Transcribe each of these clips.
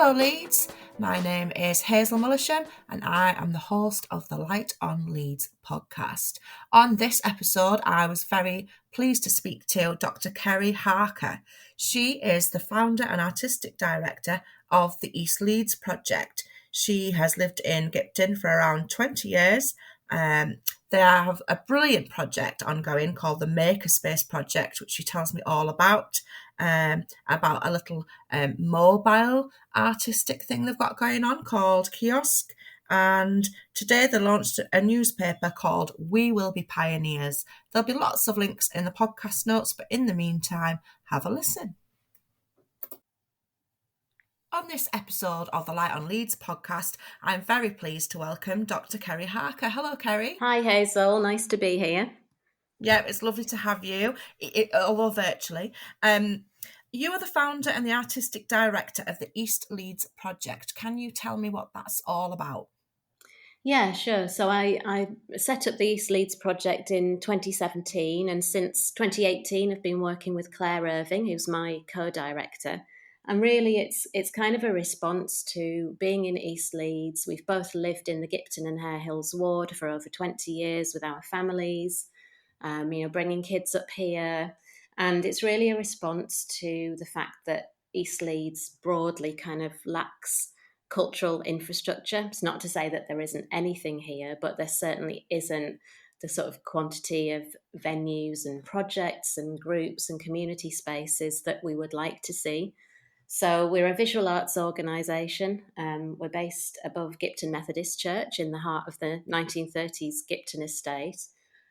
Hello Leeds, my name is Hazel Mullisham and I am the host of the Light on Leeds podcast. On this episode, I was very pleased to speak to Dr. Kerry Harker. She is the founder and artistic director of the East Leeds Project. She has lived in Gipton for around 20 years. They have a brilliant project ongoing called the MakerSpace project, which she tells me all about a little mobile artistic thing they've got going on called KIOSK. And today they launched a newspaper called We Will Be Pioneers. There'll be lots of links in the podcast notes, but in the meantime, have a listen. On this episode of the Light on Leeds podcast, I'm very pleased to welcome Dr. Kerry Harker. Hello, Kerry. Hi, Hazel. Nice to be here. Yeah, it's lovely to have you, although virtually. You are the founder and the artistic director of the East Leeds Project. Can you tell me what that's all about? Yeah, sure. So I set up the East Leeds Project in 2017, and since 2018 I've been working with Claire Irving, who's my co-director. And really it's kind of a response to being in East Leeds. We've both lived in the Gipton and Hare Hills ward for over 20 years with our families, bringing kids up here. And it's really a response to the fact that East Leeds broadly kind of lacks cultural infrastructure. It's not to say that there isn't anything here, but there certainly isn't the sort of quantity of venues and projects and groups and community spaces that we would like to see. So we're a visual arts organisation. We're based above Gipton Methodist Church in the heart of the 1930s Gipton estate.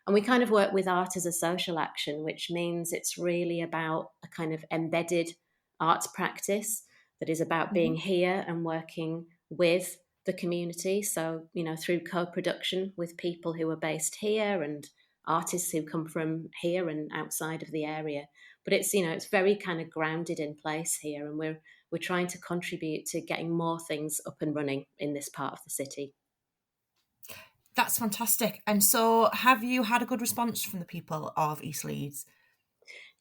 And we kind of work with art as a social action, which means it's really about a kind of embedded arts practice that is about being here and working with the community. So, through co-production with people who are based here and artists who come from here and outside of the area. But it's very kind of grounded in place here, and we're trying to contribute to getting more things up and running in this part of the city. That's fantastic. And so have you had a good response from the people of East Leeds?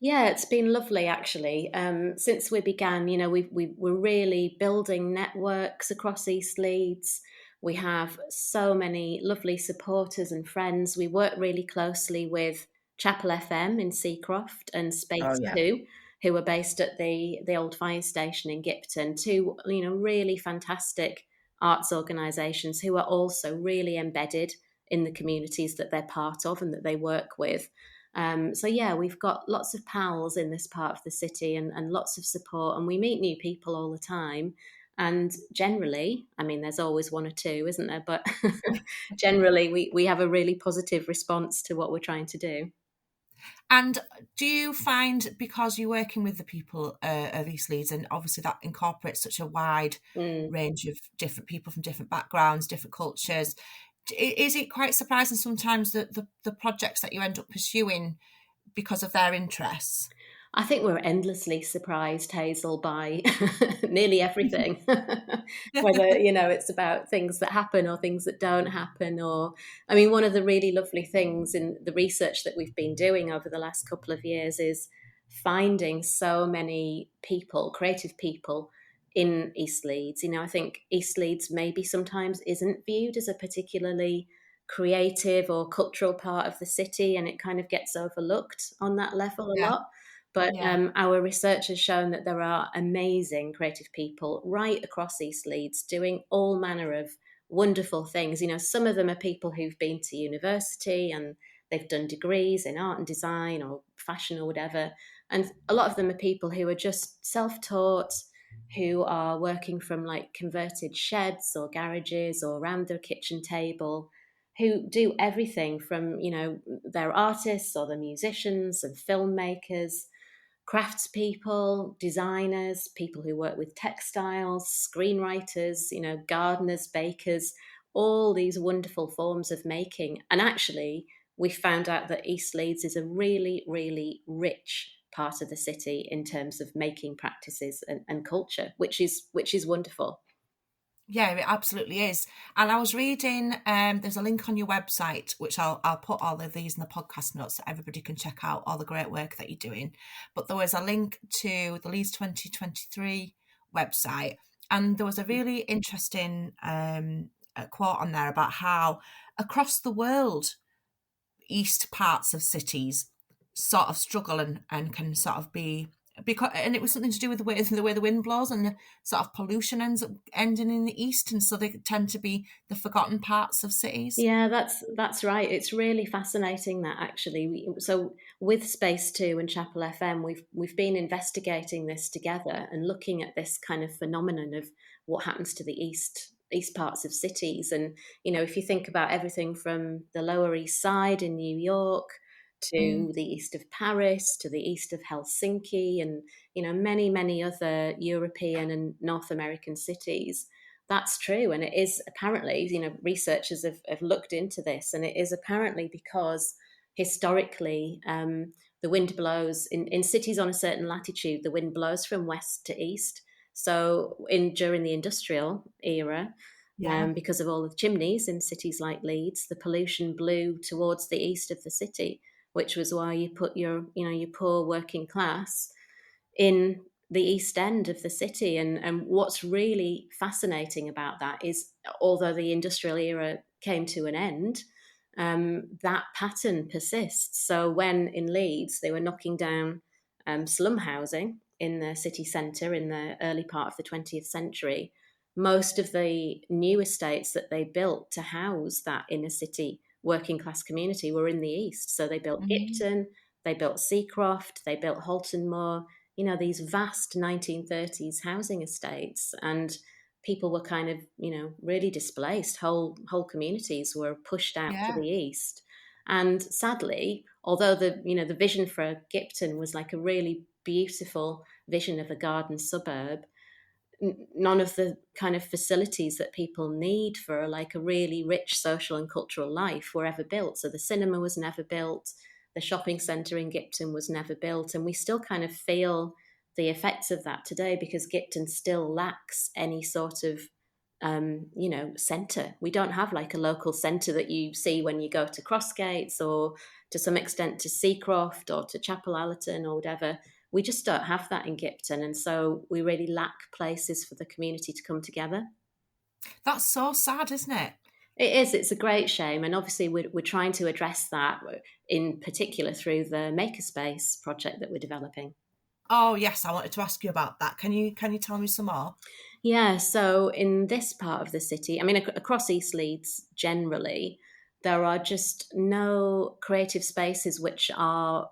Yeah, it's been lovely actually. Since we began, we're really building networks across East Leeds. We have so many lovely supporters and friends. We work really closely with Chapel FM in Seacroft and Space 2, who are based at the old fire station in Gipton. Two, really fantastic arts organisations who are also really embedded in the communities that they're part of and that they work with. We've got lots of pals in this part of the city and lots of support, and we meet new people all the time. And generally, there's always one or two, isn't there? But generally, we have a really positive response to what we're trying to do. And do you find, because you're working with the people of East Leeds, and obviously that incorporates such a wide range of different people from different backgrounds, different cultures, is it quite surprising sometimes that the projects that you end up pursuing because of their interests? I think we're endlessly surprised, Hazel, by nearly everything. Whether, it's about things that happen or things that don't happen. One of the really lovely things in the research that we've been doing over the last couple of years is finding so many people, creative people, in East Leeds. I think East Leeds maybe sometimes isn't viewed as a particularly creative or cultural part of the city, and it kind of gets overlooked on that level a lot. But our research has shown that there are amazing creative people right across East Leeds doing all manner of wonderful things. Some of them are people who've been to university and they've done degrees in art and design or fashion or whatever. And a lot of them are people who are just self-taught, who are working from like converted sheds or garages or around their kitchen table, who do everything from, they're artists or they're musicians and filmmakers, craftspeople, designers, people who work with textiles, screenwriters, gardeners, bakers, all these wonderful forms of making. And actually, we found out that East Leeds is a really, really rich part of the city in terms of making practices and culture, which is wonderful. Yeah, it absolutely is. And I was reading, there's a link on your website, which I'll put all of these in the podcast notes so everybody can check out all the great work that you're doing. But there was a link to the Leeds 2023 website, and there was a really interesting quote on there about how across the world, east parts of cities sort of struggle and can sort of be, because, and it was something to do with the way the wind blows, and the sort of pollution ends up ending in the east, and so they tend to be the forgotten parts of cities. Yeah, that's right. It's really fascinating that actually. So with Space Two and Chapel FM, we've been investigating this together and looking at this kind of phenomenon of what happens to the east parts of cities. And if you think about everything from the Lower East Side in New York Mm. to the east of Paris to the east of Helsinki, and many other European and North American cities. That's true. And it is apparently, researchers have looked into this, and it is apparently because historically the wind blows in cities on a certain latitude, the wind blows from west to east. So during the industrial era, Yeah. because of all the chimneys in cities like Leeds, the pollution blew towards the east of the city, which was why you put your poor working class in the east end of the city. And what's really fascinating about that is, although the industrial era came to an end, that pattern persists. So when in Leeds they were knocking down slum housing in the city centre in the early part of the 20th century, most of the new estates that they built to house that inner city working class community were in the east. So they built Mm. Gipton, they built Seacroft, they built Halton Moor, these vast 1930s housing estates. And people were kind of, really displaced. Whole communities were pushed out to Yeah. the east. And sadly, although the vision for Gipton was like a really beautiful vision of a garden suburb, none of the kind of facilities that people need for like a really rich social and cultural life were ever built. So the cinema was never built, the shopping centre in Gipton was never built, and we still kind of feel the effects of that today because Gipton still lacks any sort of centre. We don't have like a local centre that you see when you go to Crossgates or to some extent to Seacroft or to Chapel Allerton or whatever. We just don't have that in Gipton, and so we really lack places for the community to come together. That's so sad, isn't it? It is. It's a great shame, and obviously we're trying to address that in particular through the MakerSpace project that we're developing. Oh yes, I wanted to ask you about that. Can you tell me some more? Yeah, so in this part of the city, I mean, across East Leeds generally, there are just no creative spaces which are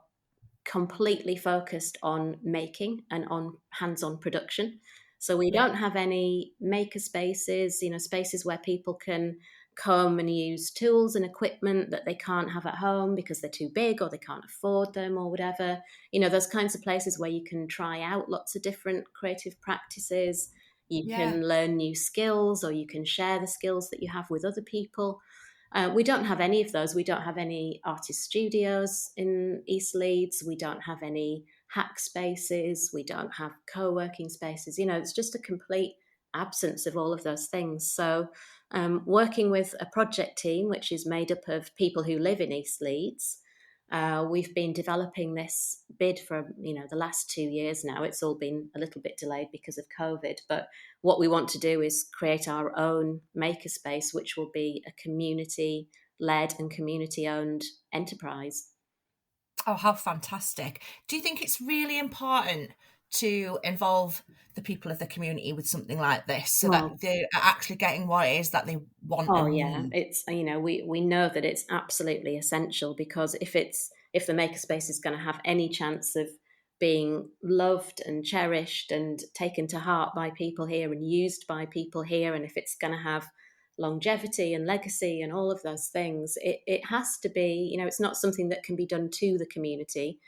completely focused on making and on hands-on production. So we Yeah. don't have any maker spaces, spaces where people can come and use tools and equipment that they can't have at home because they're too big or they can't afford them or whatever. Those kinds of places where you can try out lots of different creative practices, you Yeah. can learn new skills, or you can share the skills that you have with other people. We don't have any of those. We don't have any artist studios in East Leeds. We don't have any hack spaces. We don't have co-working spaces. It's just a complete absence of all of those things. So working with a project team, which is made up of people who live in East Leeds, we've been developing this bid for the last 2 years now. It's all been a little bit delayed because of COVID, but what we want to do is create our own makerspace, which will be a community-led and community-owned enterprise. Oh, how fantastic. Do you think it's really important to involve the people of the community with something like this so that Well, they are actually getting what it is that they want oh and yeah, need? it's we know that it's absolutely essential, because if the makerspace is going to have any chance of being loved and cherished and taken to heart by people here and used by people here, and if it's going to have longevity and legacy and all of those things, it has to be, it's not something that can be done to the community.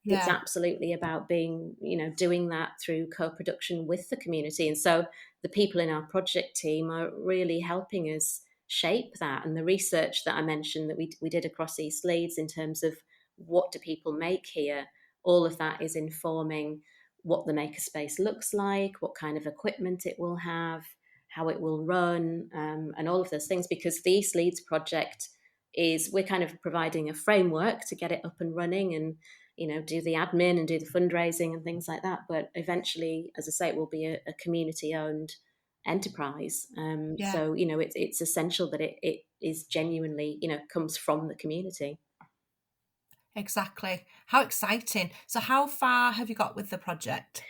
It's Yeah. absolutely about being, doing that through co-production with the community. And so the people in our project team are really helping us shape that. And the research that I mentioned that we did across East Leeds in terms of what do people make here, all of that is informing what the makerspace looks like, what kind of equipment it will have, how it will run, and all of those things. Because the East Leeds project is, we're kind of providing a framework to get it up and running and do the admin and do the fundraising and things like that. But eventually, as I say, it will be a community owned enterprise. Yeah, So, you know, it's essential that it is genuinely, you know, comes from the community. exactly. How exciting. So how far have you got with the project?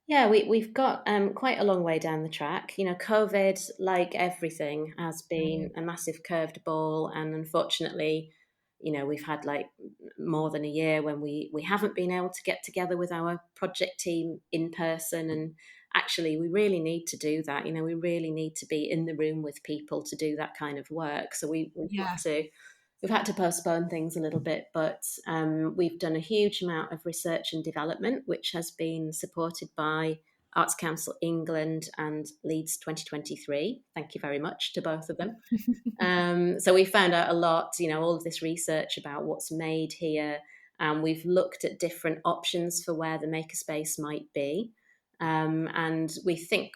Yeah, we've got quite a long way down the track. You know, COVID, like everything, has been Mm. a massive curved ball, and unfortunately, you know, we've had like more than a year when we haven't been able to get together with our project team in person. And actually, we really need to do that. You know, we really need to be in the room with people to do that kind of work. So Yeah. we've had to postpone things a little bit, but we've done a huge amount of research and development, which has been supported by Arts Council England and Leeds 2023. Thank you very much to both of them. So we found out a lot, you know, all of this research about what's made here. We've looked at different options for where the makerspace might be. And we think,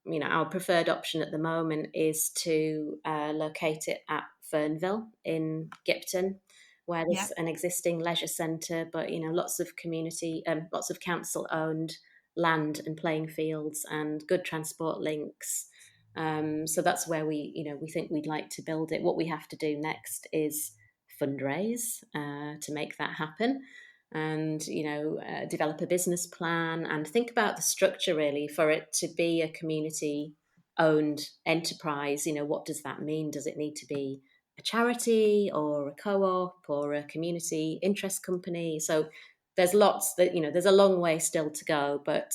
you know, our preferred option at the moment is to locate it at Fernville in Gipton, where Yeah. there's an existing leisure centre, but, you know, lots of community, lots of council owned land and playing fields and good transport links. So that's where we think we'd like to build it. What we have to do next is fundraise to make that happen, and develop a business plan and think about the structure really for it to be a community owned enterprise. You know, what does that mean? Does it need to be a charity or a co-op or a community interest company? So there's lots that, you know, there's a long way still to go, but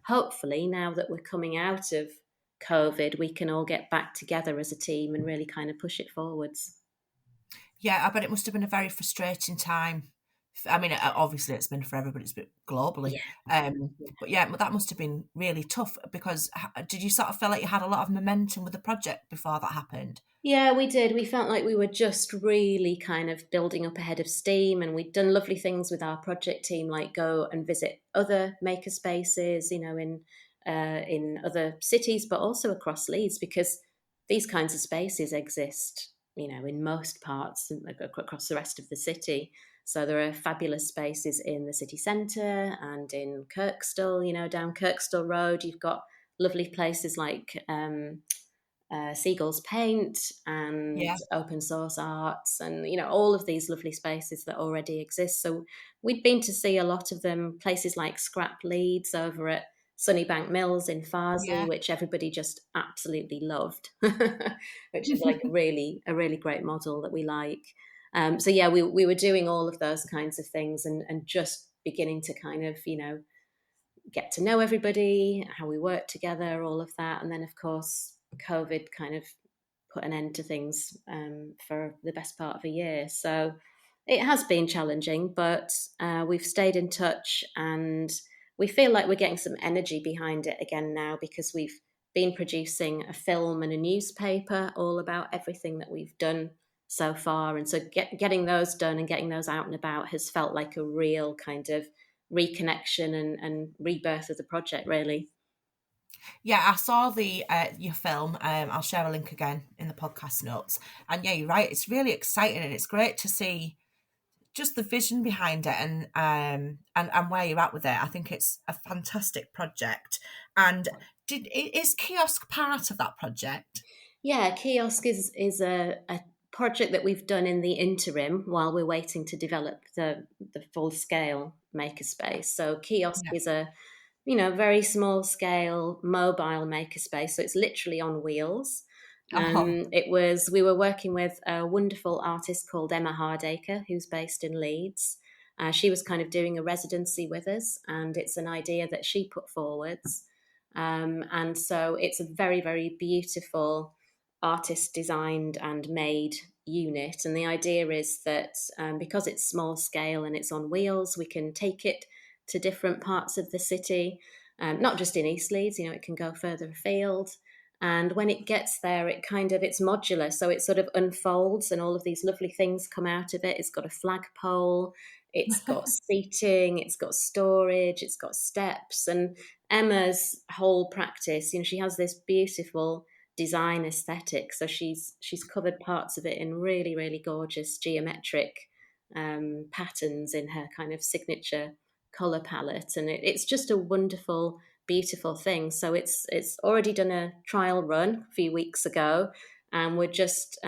hopefully now that we're coming out of COVID, we can all get back together as a team and really kind of push it forwards. Yeah, I bet it must have been a very frustrating time. I mean, obviously it's been for everybody, it's been globally. Yeah. But yeah, but that must have been really tough because did you sort of feel like you had a lot of momentum with the project before that happened? Yeah, we did. We felt like we were just really kind of building up a head of steam, and we'd done lovely things with our project team, like go and visit other maker spaces, you know, in other cities, but also across Leeds, because these kinds of spaces exist, you know, in most parts across the rest of the city. So there are fabulous spaces in the city centre and in Kirkstall, you know, down Kirkstall Road. You've got lovely places like Seagulls Paint and Yeah. Open Source Arts, and you know, all of these lovely spaces that already exist. So we'd been to see a lot of them. Places like Scrap Leeds over at Sunnybank Mills in Farsley, Yeah. which everybody just absolutely loved, which is like a really great model that we like. So yeah, we were doing all of those kinds of things, and just beginning to kind of, you know, get to know everybody, how we work together, all of that. And then, of course, COVID kind of put an end to things for the best part of a year. So it has been challenging, but we've stayed in touch, and we feel like we're getting some energy behind it again now, because we've been producing a film and a newspaper all about everything that we've done so far. And so getting those done and getting those out and about has felt like a real kind of reconnection and rebirth of the project, really. Yeah, I saw the your film. I'll share a link again in the podcast notes. And yeah, you're right. It's really exciting and it's great to see just the vision behind it and where you're at with it. I think it's a fantastic project. And is Kiosk part of that project? Yeah, Kiosk is a project that we've done in the interim while we're waiting to develop the full scale makerspace. So Kiosk Yeah. is a, you know, very small scale mobile makerspace. So it's literally on wheels. Oh, We were working with a wonderful artist called Emma Hardacre, who's based in Leeds. She was kind of doing a residency with us, and it's an idea that she put forwards. And so it's a very, very beautiful artist designed and made unit. And the idea is that because it's small scale and it's on wheels, we can take it to different parts of the city, not just in East Leeds, you know, it can go further afield. And when it gets there, it's modular. So it sort of unfolds and all of these lovely things come out of it. It's got a flagpole, it's got seating, it's got storage, it's got steps. And Emma's whole practice, you know, she has this beautiful design aesthetic. So she's covered parts of it in really, really gorgeous geometric patterns in her kind of signature color palette. And it's just a wonderful beautiful things. So it's already done a trial run a few weeks ago, and we're just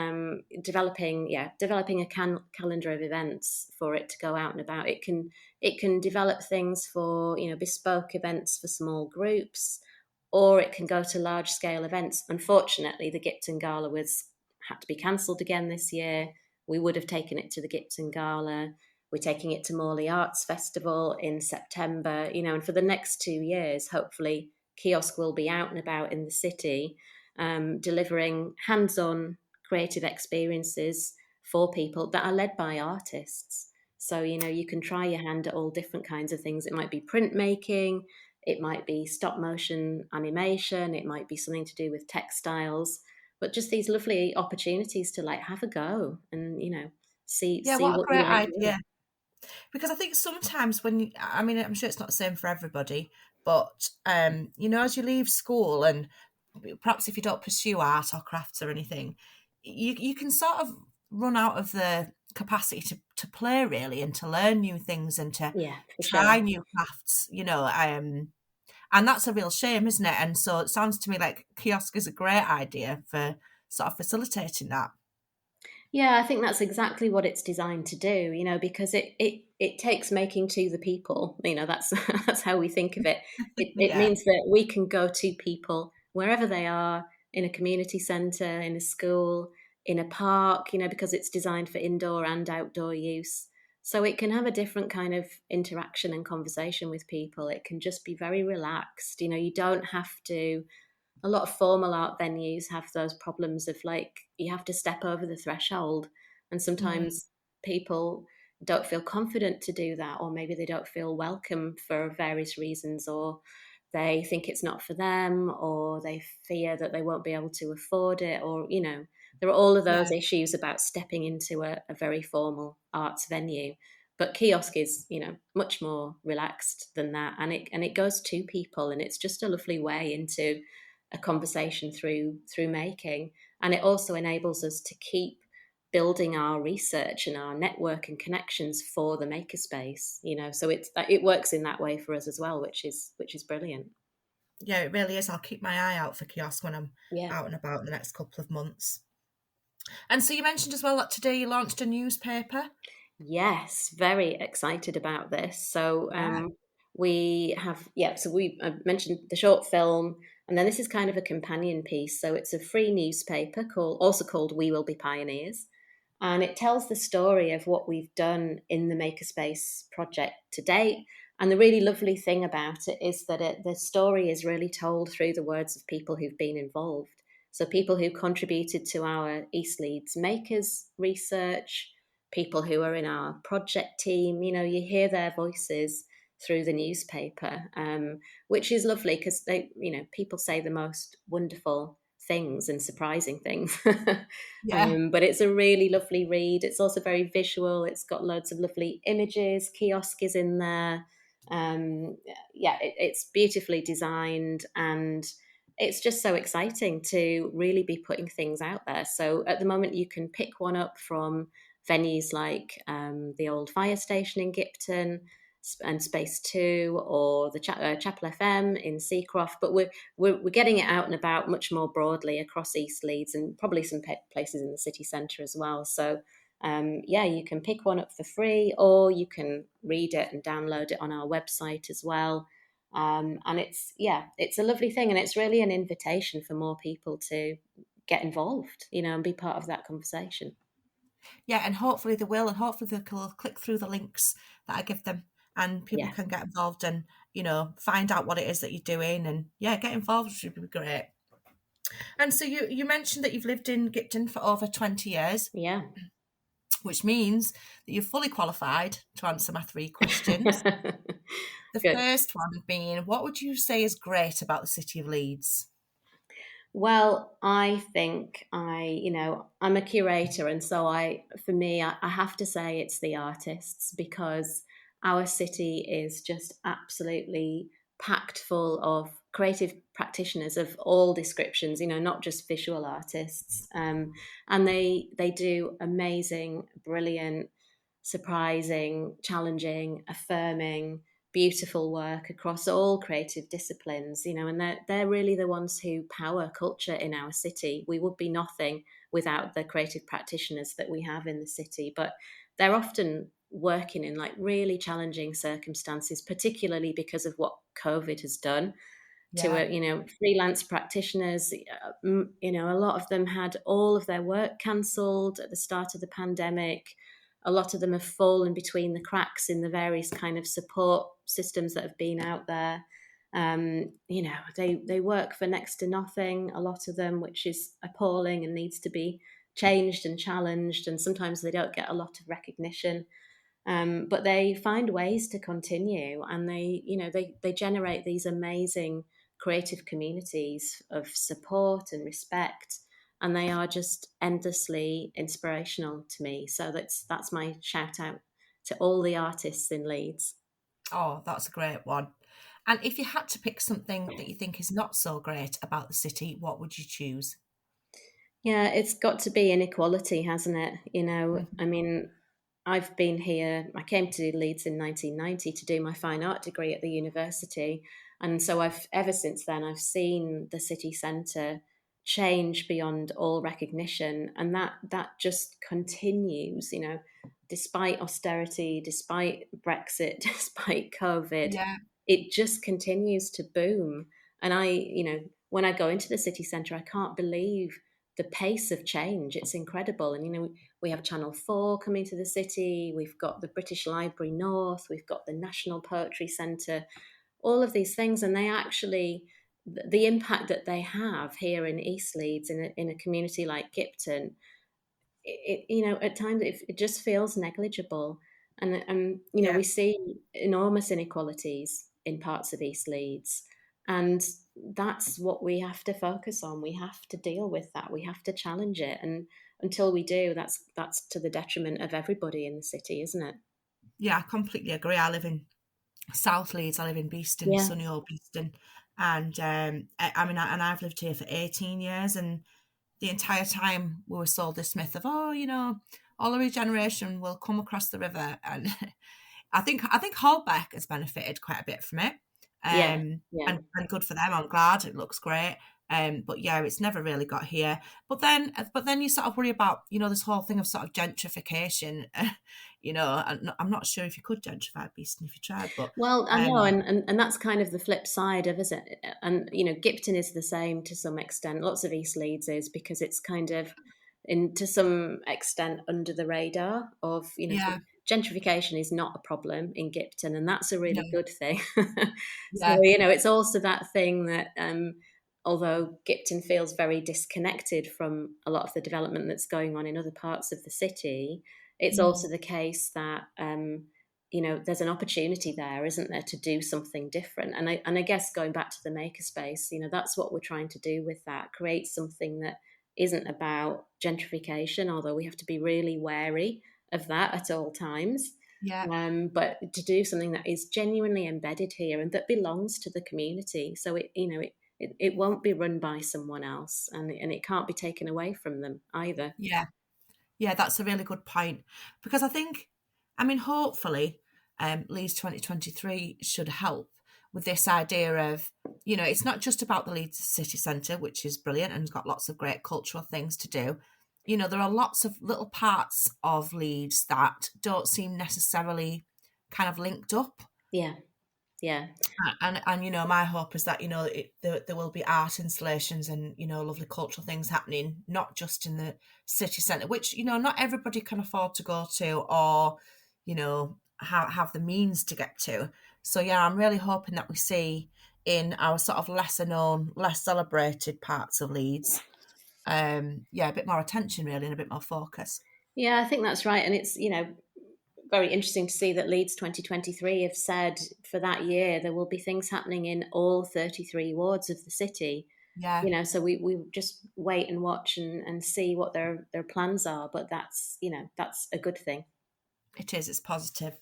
developing a calendar of events for it to go out and about. It can develop things for, you know, bespoke events for small groups, or it can go to large scale events. Unfortunately, the Gipton Gala had to be cancelled again this year. We would have taken it to the Gipton Gala. We're taking it to Morley Arts Festival in September, you know, and for the next 2 years, hopefully, KIOSK will be out and about in the city, delivering hands-on creative experiences for people that are led by artists. So, you know, you can try your hand at all different kinds of things. It might be printmaking, it might be stop motion animation, it might be something to do with textiles, but just these lovely opportunities to like have a go and, you know, see what a what you great like to do. idea. Because I think sometimes I mean, I'm sure it's not the same for everybody, but you know, as you leave school, and perhaps if you don't pursue art or crafts or anything, you can sort of run out of the capacity to play really, and to learn new things, and to Yeah, for try sure. new crafts, you know, and that's a real shame, isn't it? And so it sounds to me like KIOSK is a great idea for sort of facilitating that. Yeah, I think that's exactly what it's designed to do, you know, because it takes making to the people. You know, that's that's how we think of it. It Yeah. means that we can go to people wherever they are, in a community centre, in a school, in a park, you know, because it's designed for indoor and outdoor use. So it can have a different kind of interaction and conversation with people. It can just be very relaxed. You know, you don't have to, a lot of formal art venues have those problems of like you have to step over the threshold, and Mm, sometimes people don't feel confident to do that, or maybe they don't feel welcome for various reasons, or they think it's not for them, or they fear that they won't be able to afford it, or, you know, there are all of yeah. those issues about stepping into a very formal arts venue. But KIOSK is, you know, much more relaxed than that, and it goes to people, and it's just a lovely way into a conversation through making. And it also enables us to keep building our research and our network and connections for the makerspace, you know. So it works in that way for us as well, which is brilliant. Yeah, it really is. I'll keep my eye out for KIOSK when I'm Yeah. out and about in the next couple of months. And so you mentioned as well that today you launched a newspaper. Yes, very excited about this. So Yeah. we have, yeah, so we mentioned the short film, and then this is kind of a companion piece. So it's a free newspaper called We Will Be Pioneers, and it tells the story of what we've done in the Makerspace project to date. And the really lovely thing about it is that the story is really told through the words of people who've been involved. So people who contributed to our East Leeds Makers research, people who are in our project team, you know, you hear their voices through the newspaper, which is lovely because they, you know, people say the most wonderful things and surprising things. Yeah. But it's a really lovely read. It's also very visual. It's got loads of lovely images. KIOSK is in there. Um, yeah, it's beautifully designed, and it's just so exciting to really be putting things out there. So at the moment, you can pick one up from venues like the old fire station in Gipton and Space 2, or the Chapel FM in Seacroft, but we're getting it out and about much more broadly across East Leeds, and probably some places in the city centre as well. So yeah, you can pick one up for free, or you can read it and download it on our website as well. And it's a lovely thing, and it's really an invitation for more people to get involved, you know, and be part of that conversation. Yeah, and hopefully they will, and hopefully they'll click through the links that I give them, and people Yeah. can get involved and, you know, find out what it is that you're doing, and yeah, get involved, which would be great. And so you mentioned that you've lived in Gipton for over 20 years, Yeah. which means that you're fully qualified to answer my three questions. The Good. first one being, what would you say is great about the city of Leeds? Well, I think I'm a curator, and so for me, I have to say it's the artists, because our city is just absolutely packed full of creative practitioners of all descriptions, you know, not just visual artists. And they do amazing, brilliant, surprising, challenging, affirming, beautiful work across all creative disciplines, and they're really the ones who power culture in our city. We would be nothing without the creative practitioners that we have in the city, but they're often working in like really challenging circumstances, particularly because of what COVID has done to Yeah. freelance practitioners. A lot of them had all of their work cancelled at the start of the pandemic. A lot of them have fallen between the cracks in the various kind of support systems that have been out there. They work for next to nothing, a lot of them, which is appalling and needs to be changed and challenged, and sometimes they don't get a lot of recognition. But they find ways to continue, and they generate these amazing creative communities of support and respect, and they are just endlessly inspirational to me. So that's my shout out to all the artists in Leeds. Oh, that's a great one. And if you had to pick something that you think is not so great about the city, what would you choose? Yeah, it's got to be inequality, hasn't it? Mhm. I mean, I've been here. I came to Leeds in 1990 to do my fine art degree at the university, and so I've ever since then I've seen the city centre change beyond all recognition, and that just continues. Despite austerity, despite Brexit, despite COVID, Yeah, it just continues to boom. And when I go into the city centre, I can't believe the pace of change. It's incredible. And we have Channel 4 coming to the city, we've got the British Library North, we've got the National Poetry Centre, all of these things. And they actually, the impact that they have here in East Leeds, in a community like Gipton, at times it just feels negligible. And yeah, we see enormous inequalities in parts of East Leeds, and that's what we have to focus on. We have to deal with that. We have to challenge it, and until we do, that's to the detriment of everybody in the city, isn't it? yeah, I completely agree. I live in South Leeds. I live in Beeston, Yeah, sunny old Beeston, and and I've lived here for 18 years, and the entire time we were sold this myth of, oh, all the regeneration will come across the river, and I think Holbeck has benefited quite a bit from it, yeah, yeah. and good for them. I'm glad it looks great. But yeah, it's never really got here. But then you sort of worry about this whole thing of sort of gentrification. And I'm not sure if you could gentrify Beeston if you tried, but Well, I know, um, and that's kind of the flip side of, is it? And Gipton is the same to some extent. Lots of East Leeds is, because it's kind of, to some extent, under the radar of, so yeah, gentrification is not a problem in Gipton, and that's a no, really good thing. So yeah, it's also that thing that, although Gipton feels very disconnected from a lot of the development that's going on in other parts of the city, it's mm, also the case that. There's an opportunity there, isn't there, to do something different? And I guess, going back to the makerspace, that's what we're trying to do with that: create something that isn't about gentrification, although we have to be really wary of that at all times. yeah. But to do something that is genuinely embedded here and that belongs to the community, so it won't be run by someone else, and it can't be taken away from them either. Yeah, yeah, that's a really good point because hopefully, Leeds 2023 should help with this idea of, it's not just about the Leeds city centre, which is brilliant and has got lots of great cultural things to do. There are lots of little parts of Leeds that don't seem necessarily kind of linked up. Yeah, yeah, And my hope is that there will be art installations and lovely cultural things happening, not just in the city centre, which not everybody can afford to go to, or have the means to get to. So yeah, I'm really hoping that we see in our sort of lesser known, less celebrated parts of Leeds, a bit more attention really and a bit more focus. yeah. I think that's right, and it's very interesting to see that Leeds 2023 have said for that year there will be things happening in all 33 wards of the city. Yeah, So we just wait and watch and see what their plans are. But that's a good thing. it is. It's positive.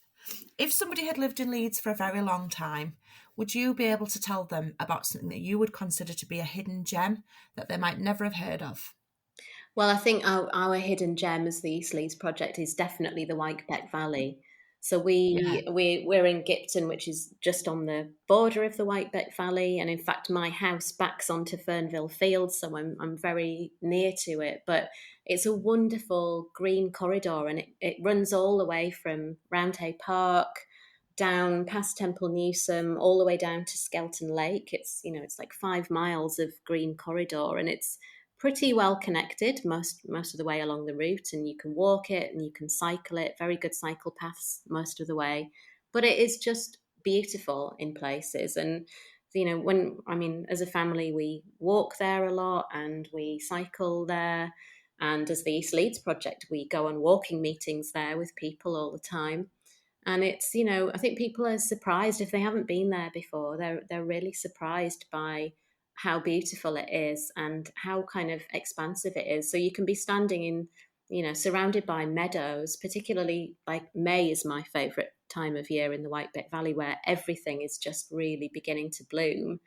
If somebody had lived in Leeds for a very long time, would you be able to tell them about something that you would consider to be a hidden gem that they might never have heard of? Well, I think our hidden gem as the East Leeds Project is definitely the Wykebeck Valley. So we're in Gipton, which is just on the border of the Whitebeck Valley, and in fact, my house backs onto Fernville Fields, so I'm very near to it. But it's a wonderful green corridor, and it runs all the way from Roundhay Park down past Temple Newsome, all the way down to Skelton Lake. It's like 5 miles of green corridor, and it's pretty well connected most of the way along the route, and you can walk it and you can cycle it. Very good cycle paths most of the way, but it is just beautiful in places. And as a family, we walk there a lot and we cycle there, and as the East Leeds Project, we go on walking meetings there with people all the time. And it's, I think people are surprised if they haven't been there before. They're really surprised by how beautiful it is and how kind of expansive it is. So you can be standing in, surrounded by meadows, particularly like May is my favourite time of year in the Whitebeck Valley, where everything is just really beginning to bloom.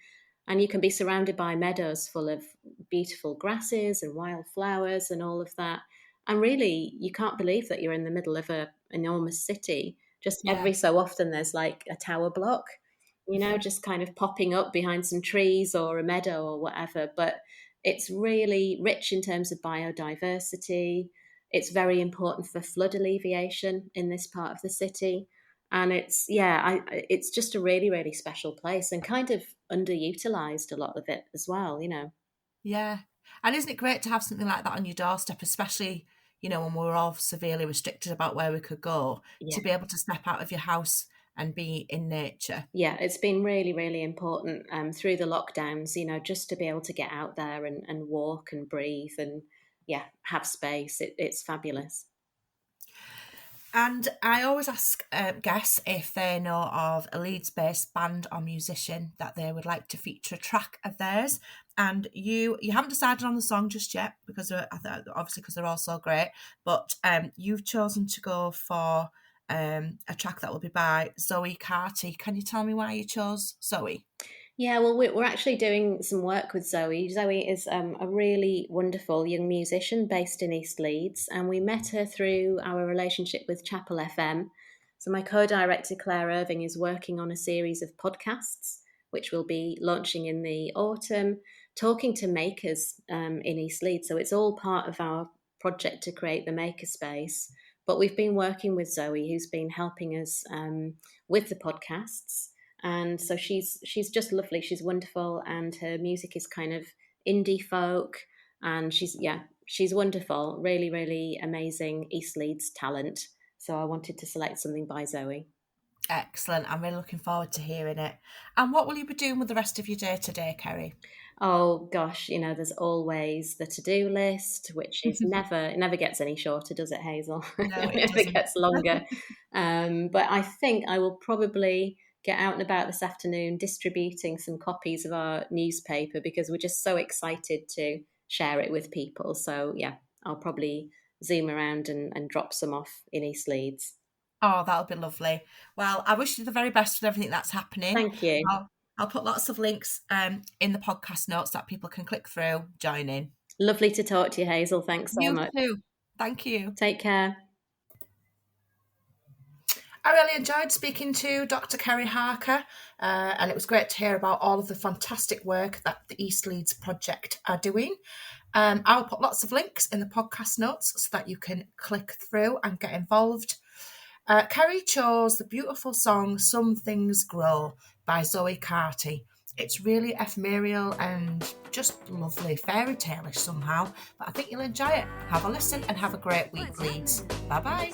And you can be surrounded by meadows full of beautiful grasses and wildflowers and all of that. And really, you can't believe that you're in the middle of an enormous city. Just every so often, there's like a tower block, just kind of popping up behind some trees or a meadow or whatever. But it's really rich in terms of biodiversity. It's very important for flood alleviation in this part of the city. And it's just a really, really special place, and kind of underutilized, a lot of it as well, Yeah. And isn't it great to have something like that on your doorstep, especially, when we're all severely restricted about where we could go, to be able to step out of your house and be in nature. Yeah, it's been really, really important through the lockdowns, just to be able to get out there and walk and breathe and, have space. It's fabulous. And I always ask guests if they know of a Leeds-based band or musician that they would like to feature a track of theirs. And you haven't decided on the song just yet, because obviously because they're all so great. But you've chosen to go for a track that will be by Zoe Carty. Can you tell me why you chose Zoe? Yeah, well, we're actually doing some work with Zoe. Zoe is a really wonderful young musician based in East Leeds, and we met her through our relationship with Chapel FM. So my co-director, Claire Irving, is working on a series of podcasts, which will be launching in the autumn, talking to makers in East Leeds. So it's all part of our project to create the MakerSpace. But we've been working with Zoe, who's been helping us with the podcasts. And so she's just lovely. She's wonderful, and her music is kind of indie folk, and she's wonderful. Really, really amazing East Leeds talent. So I wanted to select something by Zoe. Excellent. I'm really looking forward to hearing it. And what will you be doing with the rest of your day today, Kerry? Oh gosh, there's always the to-do list, which is it never gets any shorter, does it, Hazel? No, it never gets longer. But I think I will probably get out and about this afternoon distributing some copies of our newspaper, because we're just so excited to share it with people. So yeah, I'll probably zoom around and drop some off in East Leeds. Oh, that'll be lovely. Well, I wish you the very best with everything that's happening. Thank you. I'll put lots of links in the podcast notes that people can click through, join in. Lovely to talk to you, Hazel. Thanks so much. You too. Thank you. Take care. I really enjoyed speaking to Dr. Kerry Harker, and it was great to hear about all of the fantastic work that the East Leeds Project are doing. I'll put lots of links in the podcast notes so that you can click through and get involved. Kerry chose the beautiful song Some Things Grow by Zoe Carty. It's really ephemeral and just lovely, fairy tale-ish somehow, but I think you'll enjoy it. Have a listen and have a great week, Leeds. Bye-bye.